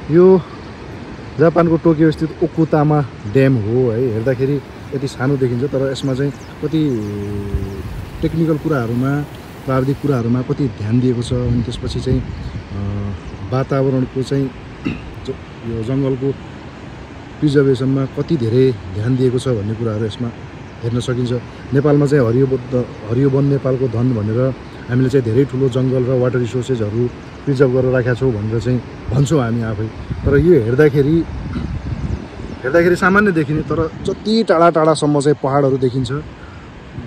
यो जापानको टोकियो स्थित ओकुतामा ड्याम हो है। हेर्दाखेरि यति सानो देखिन्छ तर यसमा चाहिँ कति टेक्निकल कुराहरूमा प्राविधिक कुराहरूमा कति ध्यान दिएको छ। अनि त्यसपछि चाहिँ वातावरणको चाहिँ यो जङ्गलको प्रिजर्भेसनमा कति धेरै ध्यान दिएको छ भन्ने कुराहरू यसमा हेर्न सकिन्छ। नेपालमा चाहिँ हरियो वन नेपालको धन भनेर हामीले चाहिँ धेरै ठुलो जङ्गल र वाटर रिसोर्सेसहरू प्रिजर्भ गरेर राखेका छौँ भनेर चाहिँ भन्छौँ हामी आफै। तर यो हेर्दाखेरि सामान्य देखिने तर जति टाढा टाढासम्म चाहिँ पहाडहरू देखिन्छ।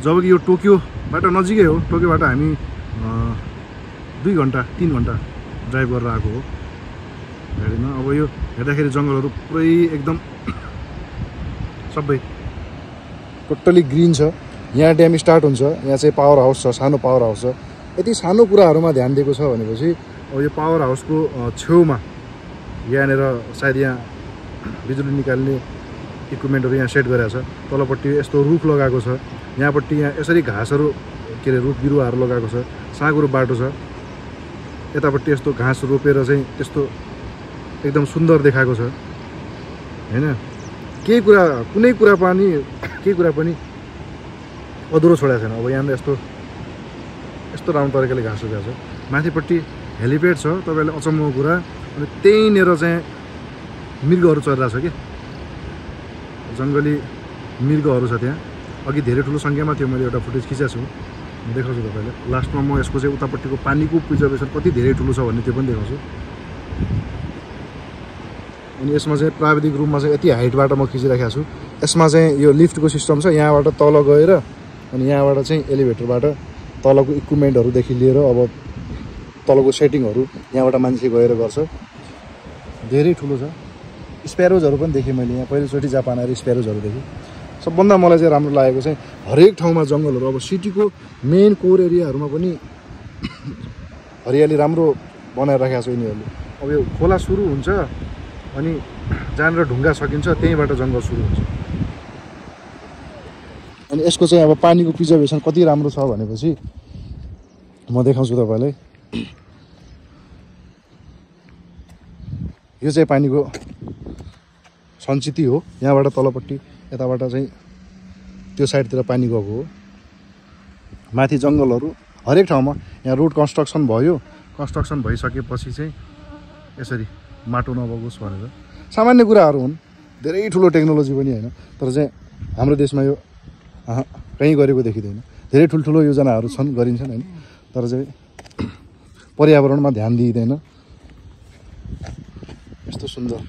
जबकि यो टोकियोबाट नजिकै हो। टोकियोबाट हामी 2 घन्टा 3 घन्टा ड्राइभ गरेर आएको हो गाडीमा। अब यो हेर्दाखेरि जङ्गलहरू पुरै एकदम सबै टोटली ग्रिन छ। यहाँ ड्याम स्टार्ट हुन्छ, यहाँ चाहिँ पावर हाउस छ, सानो पावर हाउस छ। यति सानो कुराहरूमा ध्यान दिएको छ भनेपछि अब यो पावर हाउसको छेउमा यहाँनिर सायद यहाँ बिजुली निकाल्ने इक्विपमेन्टहरू यहाँ सेट गरेको छ। तलपट्टि यस्तो रुख लगाएको छ, यहाँपट्टि यहाँ यसरी घाँसहरू के अरे रुख बिरुवाहरू लगाएको छ, साँगुरो बाटो छ। यतापट्टि यस्तो घाँस रोपेर चाहिँ त्यस्तो एकदम सुन्दर देखाएको छ हैन। कुनै कुरा पनि अधुरो छोडेको छैन। अब यहाँ यस्तो राम्रो तरिकाले घाँस रोपेको छ। माथिपट्टि हेलिप्याड छ। तपाईँले अचम्मको कुरा अनि त्यहीँनिर चाहिँ मृगहरू चरिरहेको छ कि जङ्गली मृगहरू छ त्यहाँ। अघि धेरै ठुलो सङ्ख्यामा थियो, मैले एउटा फुटेज खिचेको छु, देखाउँछु तपाईँलाई। लास्टमा म यसको चाहिँ उतापट्टिको पानीको प्रिजर्भेसन कति धेरै ठुलो छ भन्ने त्यो पनि देखाउँछु। अनि यसमा चाहिँ प्राविधिक रूपमा चाहिँ यति हाइटबाट म खिचिराखेको छु। यसमा चाहिँ यो लिफ्टको सिस्टम छ। यहाँबाट तल गएर अनि यहाँबाट चाहिँ एलिभेटरबाट तलको इक्विपमेन्टहरूदेखि लिएर अब तलको सेटिङहरू यहाँबाट मान्छे गएर गर्छ। धेरै ठुलो छ। स्प्यारोजहरू पनि देखेँ मैले यहाँ पहिलोचोटि जापान आएर स्प्यारोजहरू देखेँ। सबभन्दा मलाई चाहिँ राम्रो लागेको चाहिँ हरेक ठाउँमा जङ्गलहरू। अब सिटीको मेन कोर एरियाहरूमा पनि हरियाली राम्रो बनाएर राखेको छ यिनीहरूले। अब यो खोला सुरु हुन्छ अनि जहाँनिर ढुङ्गा सकिन्छ त्यहीँबाट जङ्गल सुरु हुन्छ। अनि यसको चाहिँ अब पानीको प्रिजर्भेसन कति राम्रो छ भनेपछि म देखाउँछु तपाईँलाई। यो चाहिँ पानीको सञ्चिति हो। यहाँबाट तलपट्टि यताबाट चाहिँ त्यो साइडतिर पानी गएको हो। माथि जङ्गलहरू हरेक ठाउँमा। यहाँ रोड कन्स्ट्रक्सन भयो। कन्स्ट्रक्सन भइसकेपछि चाहिँ यसरी माटो नबगोस् भनेर सामान्य कुराहरू हुन्। धेरै ठुलो टेक्नोलोजी पनि होइन। तर चाहिँ हाम्रो देशमा यो कहीँ गरेको देखिँदैन। धेरै ठुल्ठुलो योजनाहरू छन्, गरिन्छन् होइन, तर चाहिँ पर्यावरणमा ध्यान दिइँदैन। यस्तो सुन्दर